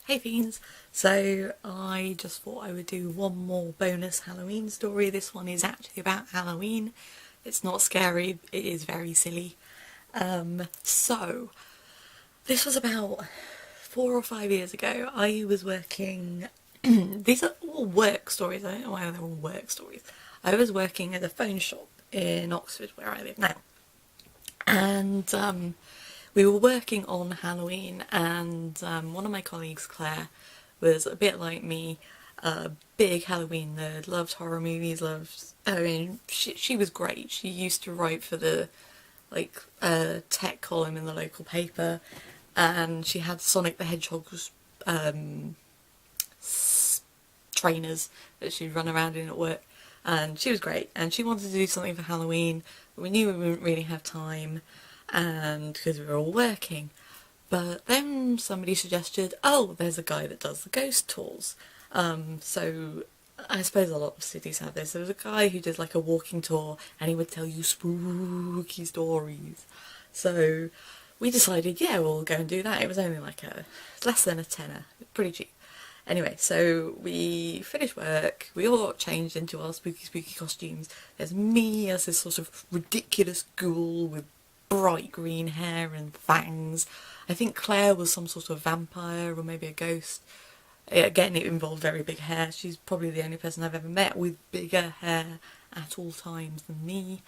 Hey Fiends! So I just thought I would do one more bonus Halloween story. This one is actually about Halloween. It's not scary, it is very silly. So this was about 4 or 5 years ago. I was working these are all work stories, I don't know why they're all work stories. I was working at a phone shop in Oxford where I live now. And we were working on Halloween, and one of my colleagues, Claire, was a bit like me, a big Halloween nerd, loved horror movies, she was great. She used to write for the tech column in the local paper, and she had Sonic the Hedgehog's trainers that she'd run around in at work, and she was great, and she wanted to do something for Halloween, but we knew we wouldn't really have time, and because we were all working. But then somebody suggested, oh, there's a guy that does the ghost tours. So I suppose a lot of cities have this. There was a guy who did like a walking tour, and he would tell you spooky stories. So we decided, yeah, we'll go and do that. It was only less than a tenner, pretty cheap. Anyway, so we finished work, we all got changed into our spooky costumes. There's me as this sort of ridiculous ghoul with bright green hair and fangs. I think Claire was some sort of vampire or maybe a ghost. Again, it involved very big hair. She's probably the only person I've ever met with bigger hair at all times than me.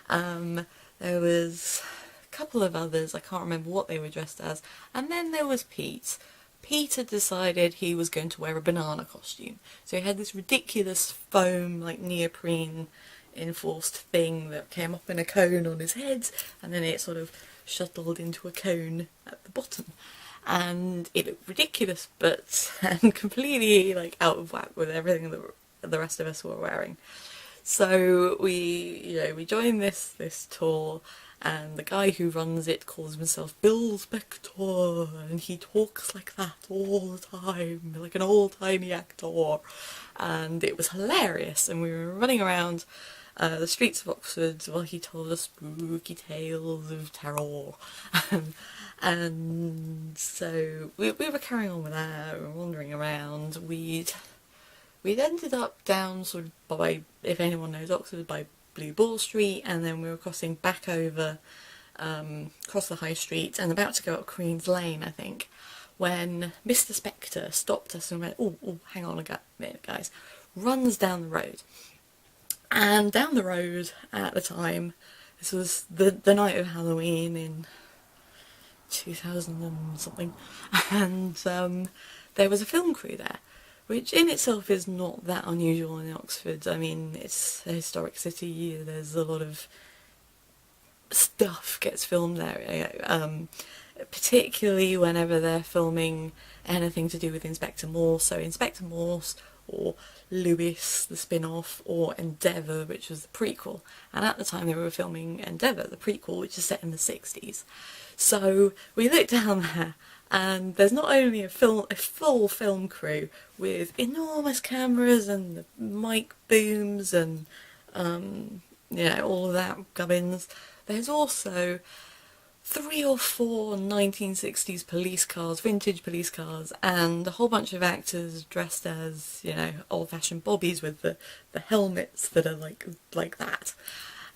There was a couple of others, I can't remember what they were dressed as. And then there was Pete. Peter decided he was going to wear a banana costume. So he had this ridiculous foam, neoprene enforced thing that came up in a cone on his head, and then it sort of shuttled into a cone at the bottom. And it looked ridiculous, but and completely out of whack with everything that the rest of us were wearing. So we joined this tour, and the guy who runs it calls himself Bill Spectre, and he talks like that all the time, like an old-timey actor, and it was hilarious. And we were running around the streets of Oxford while he told us spooky tales of terror. And so we were carrying on with that, we were wandering around. We'd ended up down sort of by, if anyone knows Oxford, by Blue Ball Street, and then we were crossing back over, across the High Street, and about to go up Queen's Lane, I think, when Mr. Spectre stopped us and went, oh, hang on a minute, guys, runs down the road. And down the road at the time, this was the night of Halloween in 2000 and something, and there was a film crew there, which in itself is not that unusual in Oxford. I mean, it's a historic city, there's a lot of stuff gets filmed there, particularly whenever they're filming anything to do with Inspector Morse. So Inspector Morse, or Lewis, the spin-off, or Endeavour, which was the prequel. And at the time they were filming Endeavour, the prequel, which is set in the 60s. So we looked down there, and there's not only a full film crew with enormous cameras and the mic booms and all of that gubbins. There's also 3 or 4 1960s police cars, vintage police cars, and a whole bunch of actors dressed as, old-fashioned bobbies with the helmets that are like that.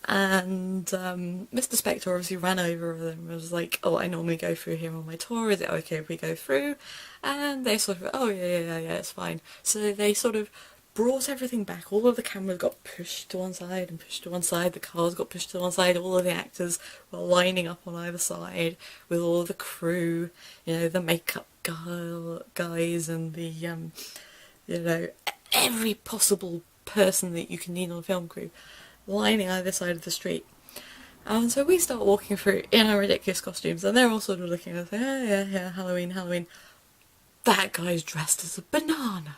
And Mr. Spectre obviously ran over them and was like, oh, I normally go through here on my tour, is it okay if we go through? And they sort of, oh yeah, it's fine. So they sort of brought everything back. All of the cameras got pushed to one side and pushed to one side, the cars got pushed to one side, all of the actors were lining up on either side with all of the crew, the makeup guys and the every possible person that you can need on a film crew lining either side of the street. And so we start walking through in our ridiculous costumes, and they're all sort of looking at us like, oh yeah, Halloween. That guy's dressed as a banana.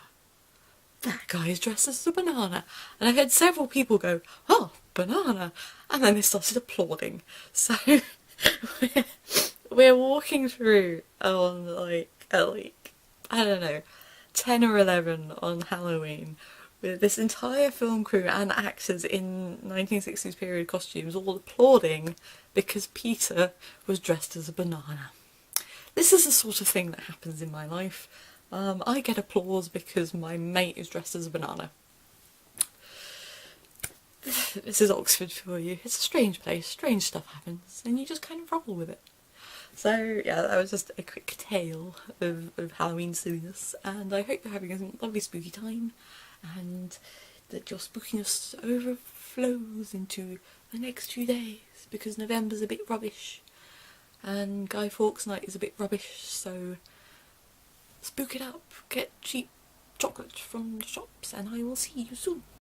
That guy's dressed as a banana. And I heard several people go, oh, banana. And then they started applauding. So we're walking through on I don't know, 10 or 11 on Halloween, with this entire film crew and actors in 1960s period costumes all applauding because Peter was dressed as a banana. This is the sort of thing that happens in my life. I get applause because my mate is dressed as a banana. This is Oxford for you. It's a strange place, strange stuff happens, and you just kind of roll with it. So yeah, that was just a quick tale of Halloween silliness, and I hope you're having a lovely spooky time, and that your spookiness overflows into the next 2 days, because November's a bit rubbish, and Guy Fawkes Night is a bit rubbish, so spook it up, get cheap chocolate from the shops, and I will see you soon.